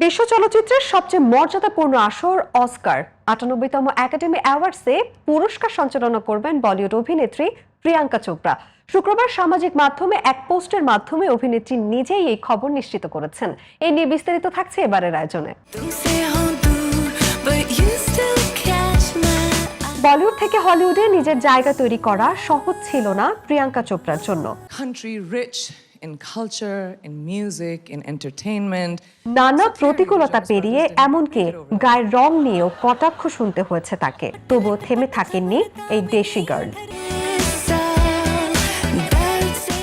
বিশ্ব চলচ্চিত্রের সবচেয়ে মর্যাদাপূর্ণ আসর অস্কার ৯৮তম একাডেমি অ্যাওয়ার্ডসে পুরস্কার সঞ্চালনা করবেন বলিউড অভিনেত্রী প্রিয়াঙ্কা চোপড়া। শুক্রবার সামাজিক মাধ্যমে এক পোস্টের মাধ্যমে অভিনেত্রী নিজেই এই খবর নিশ্চিত করেছেন। এই নিয়ে বিস্তারিত থাকছে এবারের আয়োজনে। বলিউড থেকে হলিউডে নিজের জায়গা তৈরি করা সহজ ছিল না প্রিয়াঙ্কা চোপড়ার জন্য। In culture, in music, in entertainment. নানা প্রতিকূলতা পেরিয়ে এমনকি গায়ের রং নিয়েও কটাক্ষ শুনতে হয়েছে তাকে, তবুও থেমে থাকেননি এই দেশি গার্ল।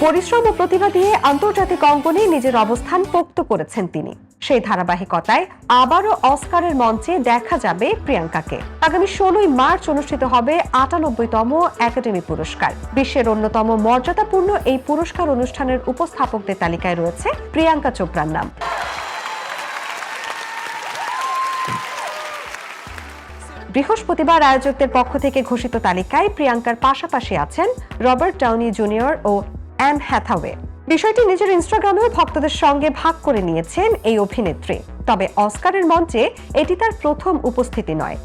পরিশ্রম ও প্রতিভা দিয়ে আন্তর্জাতিক অঙ্গনে নিজের অবস্থান পোক্ত করেছেন তিনি। সেই ধারাবাহিকতায় আবারও অস্কারের মঞ্চে দেখা যাবে প্রিয়াঙ্কাকে। আগামী ১৬ই মার্চ অনুষ্ঠিত হবে ৯৮তম একাডেমি পুরস্কার। বিশ্বের অন্যতম মর্যাদাপূর্ণ এই পুরস্কার অনুষ্ঠানের উপস্থাপকদের তালিকায় রয়েছে প্রিয়াঙ্কা চোপড়ার নাম। বৃহস্পতিবার আয়োজকদের পক্ষ থেকে ঘোষিত তালিকায় প্রিয়াঙ্কার পাশাপাশি আছেন রবার্ট ডাউনি জুনিয়র ও অ্যান হ্যাথাওয়ে। বিষয়টি নিজের ইনস্টাগ্রামেও ভক্তদের সঙ্গে ভাগ করে নিয়েছেন এই অভিনেত্রী। তবে অস্কারের মঞ্চে এটি তার প্রথম উপস্থিতি নয়।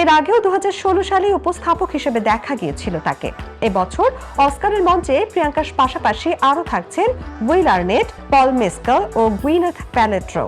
এর আগেও ২০১৬ সালে উপস্থাপক হিসেবে দেখা গিয়েছিল তাকে। এবছর অস্কারের মঞ্চে প্রিয়াঙ্কার পাশাপাশি আরও থাকছেন উইল আর্নেট, পল মেসকেল ও গুইনেথ প্যালেট্রো।